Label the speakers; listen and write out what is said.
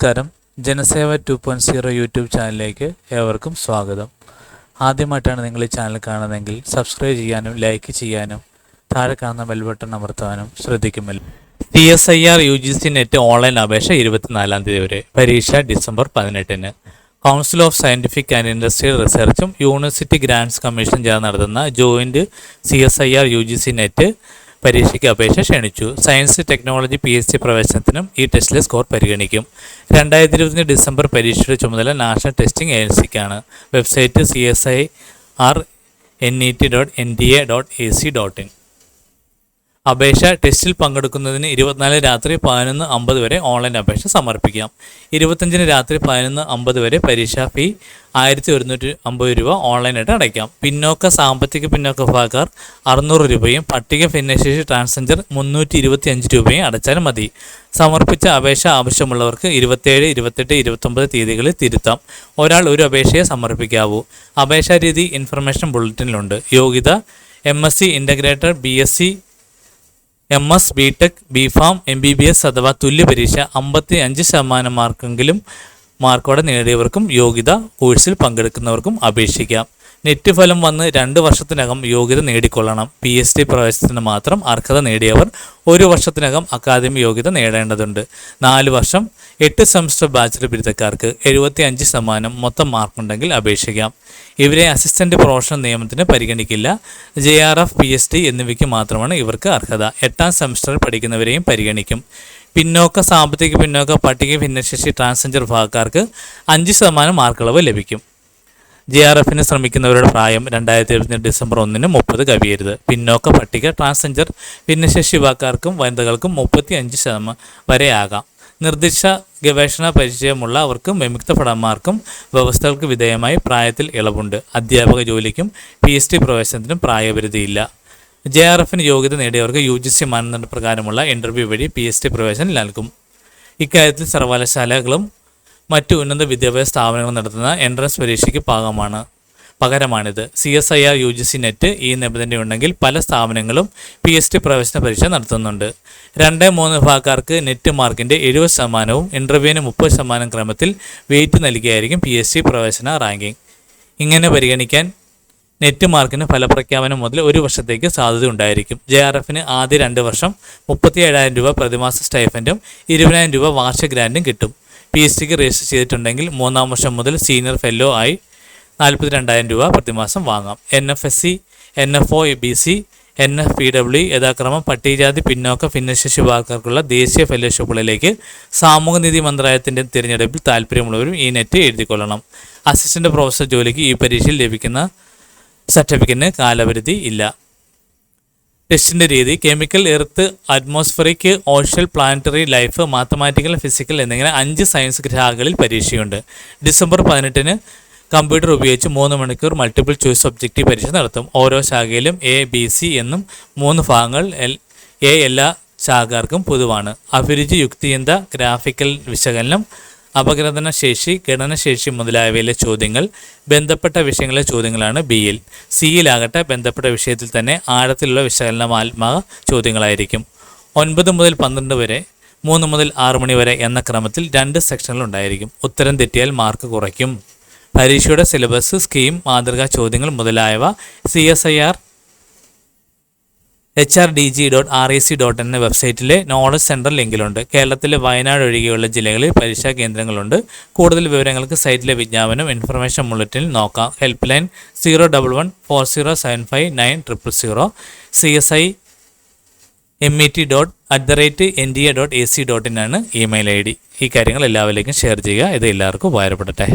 Speaker 1: നമസ്കാരം. ജനസേവ 2.0 യൂട്യൂബ് ചാനലിലേക്ക് ഏവർക്കും സ്വാഗതം. ആദ്യമായിട്ടാണ് നിങ്ങൾ ഈ ചാനൽ കാണുന്നതെങ്കിൽ സബ്സ്ക്രൈബ് ചെയ്യാനും ലൈക്ക് ചെയ്യാനും താഴെ കാണുന്ന ബെൽ ബട്ടൺ അമർത്താനും ശ്രദ്ധിക്കുമല്ലോ. CSIR UGC നെറ്റ് ഓൺലൈൻ അപേക്ഷ 24 തീയതി വരെ. പരീക്ഷ December 18. Council of scientific and industrial റിസർച്ചും യൂണിവേഴ്സിറ്റി ഗ്രാൻറ്റ്സ് കമ്മീഷനും ചേർന്ന് നടത്തുന്ന ജോയിൻറ്റ് CSIR UGC നെറ്റ് പരീക്ഷയ്ക്ക് അപേക്ഷ ക്ഷണിച്ചു. സയൻസ് ടെക്നോളജി PhD പ്രവേശനത്തിനും ഈ ടെസ്റ്റിലെ സ്കോർ പരിഗണിക്കും. 2025 ഡിസംബർ പരീക്ഷയുടെ ചുമതല നാഷണൽ ടെസ്റ്റിംഗ് ഏജൻസിക്കാണ്. Website csirnet.nta.ac.in. അപേക്ഷ ടെസ്റ്റിൽ പങ്കെടുക്കുന്നതിന് 24 രാത്രി 11:50 വരെ ഓൺലൈൻ അപേക്ഷ സമർപ്പിക്കാം. 25 രാത്രി 11:50 വരെ പരീക്ഷാ ഫീ 1150 രൂപ ഓൺലൈനായിട്ട് അടയ്ക്കാം. സാമ്പത്തിക പിന്നോക്ക വിഭാഗക്കാർ 600 രൂപയും പട്ടിക ഭിന്നശേഷി ട്രാൻസ്ജെൻഡർ 325 രൂപയും അടച്ചാൽ മതി. സമർപ്പിച്ച അപേക്ഷ ആവശ്യമുള്ളവർക്ക് 27, 28, 29 തീയതികളിൽ തിരുത്താം. ഒരാൾ ഒരു അപേക്ഷയെ സമർപ്പിക്കാവൂ. അപേക്ഷാ രീതി ഇൻഫർമേഷൻ ബുള്ളറ്റിനിലുണ്ട്. യോഗ്യത MSc integrated, BSc, MS, BTech, BPharm, MBBS അഥവാ തുല്യ പരീക്ഷ 55% മാർക്കെങ്കിലും മാർക്കോടെ നേടിയവർക്കും യോഗ്യത. കോഴ്സിൽ പങ്കെടുക്കുന്നവർക്കും അപേക്ഷിക്കാം. നെറ്റ് ഫലം വന്ന് 2 വർഷത്തിനകം യോഗ്യത നേടിക്കൊള്ളണം. PhD പ്രവേശനത്തിന് മാത്രം അർഹത നേടിയവർ 1 വർഷത്തിനകം അക്കാദമി യോഗ്യത നേടേണ്ടതുണ്ട്. 4 വർഷം 8 സെമസ്റ്റർ ബാച്ചിലർ ബിരുദക്കാർക്ക് 75% മൊത്തം മാർക്കുണ്ടെങ്കിൽ അപേക്ഷിക്കാം. ഇവരെ അസിസ്റ്റൻ്റ് പ്രൊഫഷണൽ നിയമനത്തിന് പരിഗണിക്കില്ല. JRF, PhD എന്നിവയ്ക്ക് മാത്രമാണ് ഇവർക്ക് അർഹത. 8ാം സെമസ്റ്ററിൽ പഠിക്കുന്നവരെയും പരിഗണിക്കും. സാമ്പത്തിക പിന്നോക്ക, പട്ടിക ഭിന്നശേഷി ട്രാൻസ്ജെൻഡർ വിഭാഗക്കാർക്ക് 5% മാർക്കുകളവ് ലഭിക്കും. JRFന് ശ്രമിക്കുന്നവരുടെ പ്രായം 2025 ഡിസംബർ 1 30 കവിയരുത്. പട്ടിക, ട്രാൻസ്ജെൻഡർ, ഭിന്നശേഷി വിഭാഗക്കാർക്കും വനിതകൾക്കും 35% വരെ ആകാം. നിർദ്ദിഷ്ട ഗവേഷണ പരിചയമുള്ളവർക്കും വിമുക്ത ഭടന്മാർക്കും വ്യവസ്ഥകൾക്ക് വിധേയമായി പ്രായത്തിൽ ഇളവുണ്ട്. അധ്യാപക ജോലിക്കും PhD പ്രവേശനത്തിനും പ്രായപരിധിയില്ല. JRFന് യോഗ്യത നേടിയവർക്ക് UGC മാനദണ്ഡ പ്രകാരമുള്ള ഇൻ്റർവ്യൂ വഴി PhD പ്രവേശനം നൽകും. ഇക്കാര്യത്തിൽ സർവകലാശാലകളും മറ്റ് ഉന്നത വിദ്യാഭ്യാസ സ്ഥാപനങ്ങൾ നടത്തുന്ന എൻട്രൻസ് പരീക്ഷയ്ക്ക് പകരമാണിത്. CSIR UGC നെറ്റ് ഈ നിബന്ധനയുണ്ടെങ്കിൽ പല സ്ഥാപനങ്ങളും PhD പ്രവേശന പരീക്ഷ നടത്തുന്നുണ്ട്. 2-3 വിഭാഗക്കാർക്ക് നെറ്റ് മാർക്കിൻ്റെ 70%വും ഇൻ്റർവ്യൂവിന് 30% ക്രമത്തിൽ വെയിറ്റ് നൽകിയായിരിക്കും PhD പ്രവേശന റാങ്കിങ്. ഇങ്ങനെ പരിഗണിക്കാൻ നെറ്റ് മാർക്കിന് ഫലപ്രഖ്യാപനം മുതൽ 1 വർഷത്തേക്ക് സാധ്യത ഉണ്ടായിരിക്കും. JRFന് ആദ്യ 2 വർഷം 37,000 രൂപ പ്രതിമാസ സ്റ്റൈഫൻറ്റും 20,000 രൂപ വാർഷിക ഗ്രാൻറ്റും കിട്ടും. PhDക്ക് രജിസ്റ്റർ ചെയ്തിട്ടുണ്ടെങ്കിൽ 3-ാം വർഷം മുതൽ സീനിയർ ഫെല്ലോ ആയി 42,000 രൂപ പ്രതിമാസം വാങ്ങാം. NFSC, NFOBC, NFPW യഥാക്രമം പട്ടികജാതി പിന്നോക്ക ഭിന്നശേഷി വിഭാഗക്കാർക്കുള്ള ദേശീയ ഫെലോഷിപ്പുകളിലേക്ക് സാമൂഹ്യനീതി മന്ത്രാലയത്തിൻ്റെ തിരഞ്ഞെടുപ്പിൽ താല്പര്യമുള്ളവരും ഈ നെറ്റ് എഴുതിക്കൊള്ളണം. അസിസ്റ്റൻ്റ് പ്രൊഫസർ ജോലിക്ക് ഈ പരീക്ഷയിൽ ലഭിക്കുന്ന സർട്ടിഫിക്കറ്റിന് കാലപരിധി ഇല്ല. ടെസ്റ്റിൻ്റെ രീതി chemical, earth, atmospheric, ocean, planetary life, mathematical, physical എന്നിങ്ങനെ 5 സയൻസ് ഗ്രാഹകളിൽ പരീക്ഷയുണ്ട്. ഡിസംബർ 18 കമ്പ്യൂട്ടർ ഉപയോഗിച്ച് 3 മണിക്കൂർ മൾട്ടിപ്പിൾ ചോയ്സ് ഒബ്ജക്റ്റീവ് പരീക്ഷ നടത്തും. ഓരോ ശാഖയിലും ABC എന്നും 3 ഭാഗങ്ങൾ എല്ലാ ശാഖക്കാർക്കും പൊതുവാണ്. അഭിരുചി, യുക്തിചിന്ത, ഗ്രാഫിക്കൽ വിശകലനം, അപഗ്രഥന ശേഷി, ഗണനശേഷി മുതലായവയിലെ ചോദ്യങ്ങൾ ബന്ധപ്പെട്ട വിഷയങ്ങളിലെ ചോദ്യങ്ങളാണ് Bയിൽ. Cയിലാകട്ടെ ബന്ധപ്പെട്ട വിഷയത്തിൽ തന്നെ ആഴത്തിലുള്ള വിശകലനാത്മക ചോദ്യങ്ങളായിരിക്കും. 9 മുതൽ 12 വരെ, 3 മുതൽ 6 മണി വരെ എന്ന ക്രമത്തിൽ 2 സെക്ഷനുകളുണ്ടായിരിക്കും. ഉത്തരം തെറ്റിയാൽ മാർക്ക് കുറയ്ക്കും. പരീക്ഷയുടെ സിലബസ്, സ്കീം, മാതൃകാ ചോദ്യങ്ങൾ മുതലായവ CSIR HRDG.RAC.in എന്ന വെബ്സൈറ്റിലെ നോളജ് സെൻറ്റർ ലിങ്കിലുണ്ട്. കേരളത്തിലെ വയനാട് ഒഴികെയുള്ള ജില്ലകളിൽ പരീക്ഷാ കേന്ദ്രങ്ങളുണ്ട്. കൂടുതൽ വിവരങ്ങൾക്ക് സൈറ്റിലെ വിജ്ഞാപനം ഇൻഫർമേഷൻ ബുള്ളറ്റിനിൽ നോക്കാം. Help line 011-4075-9000. CSIMET.@nta.ac.in ആണ് ഇമെയിൽ ID. ഈ കാര്യങ്ങൾ എല്ലാവരിലേക്കും ഷെയർ ചെയ്യുക. ഇത് എല്ലാവർക്കും ഉപകാരപ്പെടട്ടെ.